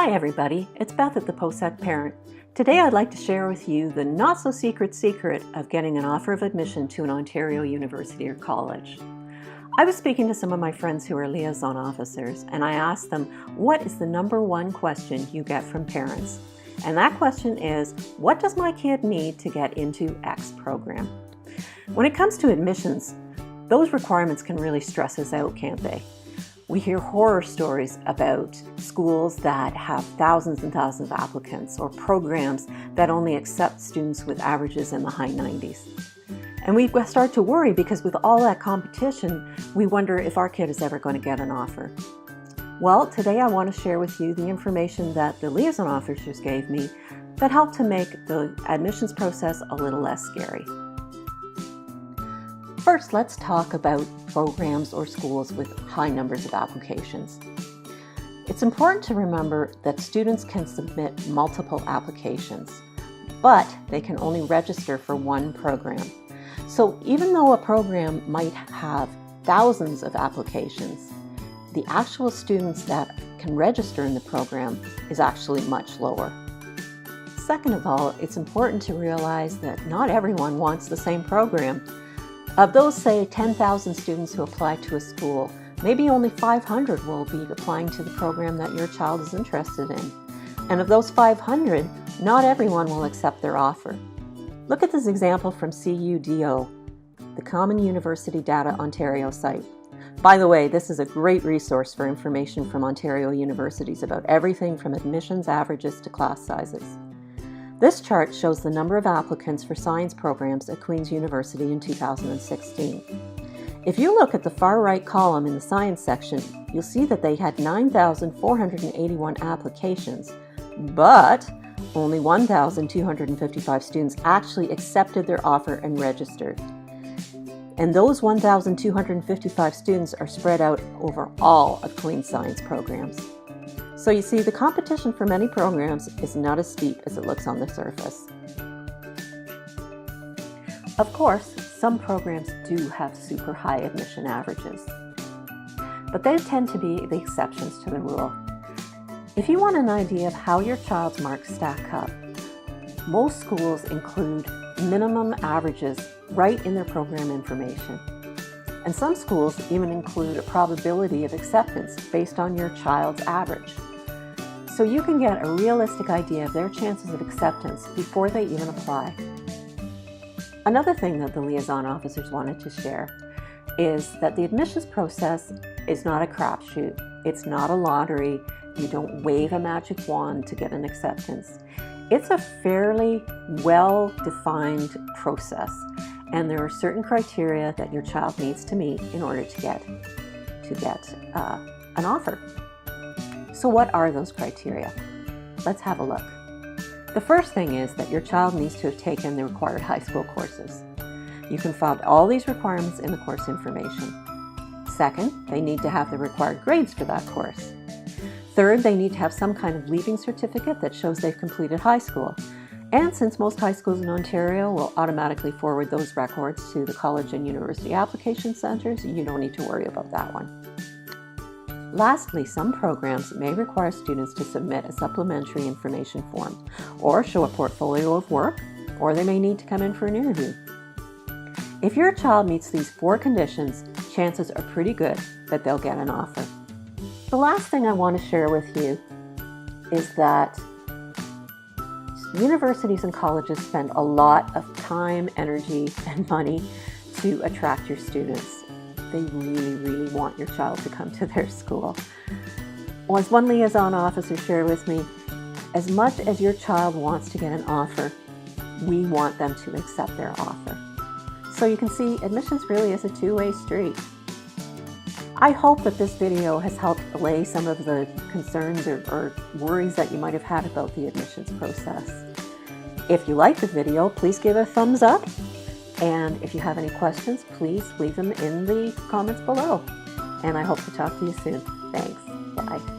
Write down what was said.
Hi everybody, it's Beth at the Post-Sec Parent. Today I'd like to share with you the not-so-secret secret of getting an offer of admission to an Ontario university or college. I was speaking to some of my friends who are liaison officers, and I asked them, what is the number one question you get from parents? And that question is, what does my kid need to get into X program? When it comes to admissions, those requirements can really stress us out, can't they? We hear horror stories about schools that have thousands and thousands of applicants or programs that only accept students with averages in the high 90s. And we start to worry because with all that competition, we wonder if our kid is ever going to get an offer. Well, today I want to share with you the information that the liaison officers gave me that helped to make the admissions process a little less scary. First, let's talk about programs or schools with high numbers of applications. It's important to remember that students can submit multiple applications, but they can only register for one program. So even though a program might have thousands of applications, the actual students that can register in the program is actually much lower. Second of all, it's important to realize that not everyone wants the same program. Of those, say, 10,000 students who apply to a school, maybe only 500 will be applying to the program that your child is interested in. And of those 500, not everyone will accept their offer. Look at this example from CUDO, the Common University Data Ontario site. By the way, this is a great resource for information from Ontario universities about everything from admissions averages to class sizes. This chart shows the number of applicants for science programs at Queen's University in 2016. If you look at the far right column in the science section, you'll see that they had 9,481 applications, but only 1,255 students actually accepted their offer and registered. And those 1,255 students are spread out over all of Queen's science programs. So you see, the competition for many programs is not as steep as it looks on the surface. Of course, some programs do have super high admission averages, but they tend to be the exceptions to the rule. If you want an idea of how your child's marks stack up, most schools include minimum averages right in their program information. And some schools even include a probability of acceptance based on your child's average. So you can get a realistic idea of their chances of acceptance before they even apply. Another thing that the liaison officers wanted to share is that the admissions process is not a crapshoot. It's not a lottery. You don't wave a magic wand to get an acceptance. It's a fairly well-defined process, and there are certain criteria that your child needs to meet in order to get an offer. So what are those criteria? Let's have a look. The first thing is that your child needs to have taken the required high school courses. You can find all these requirements in the course information. Second, they need to have the required grades for that course. Third, they need to have some kind of leaving certificate that shows they've completed high school. And since most high schools in Ontario will automatically forward those records to the college and university application centers, you don't need to worry about that one. Lastly, some programs may require students to submit a supplementary information form or show a portfolio of work, or they may need to come in for an interview. If your child meets these 4 conditions, chances are pretty good that they'll get an offer. The last thing I want to share with you is that universities and colleges spend a lot of time, energy, and money to attract your students. They really, really want your child to come to their school. Well, as one liaison officer shared with me, as much as your child wants to get an offer, we want them to accept their offer. So you can see admissions really is a two-way street. I hope that this video has helped allay some of the concerns or worries that you might have had about the admissions process. If you liked the video, please give it a thumbs up. And if you have any questions, please leave them in the comments below. And I hope to talk to you soon. Thanks. Bye.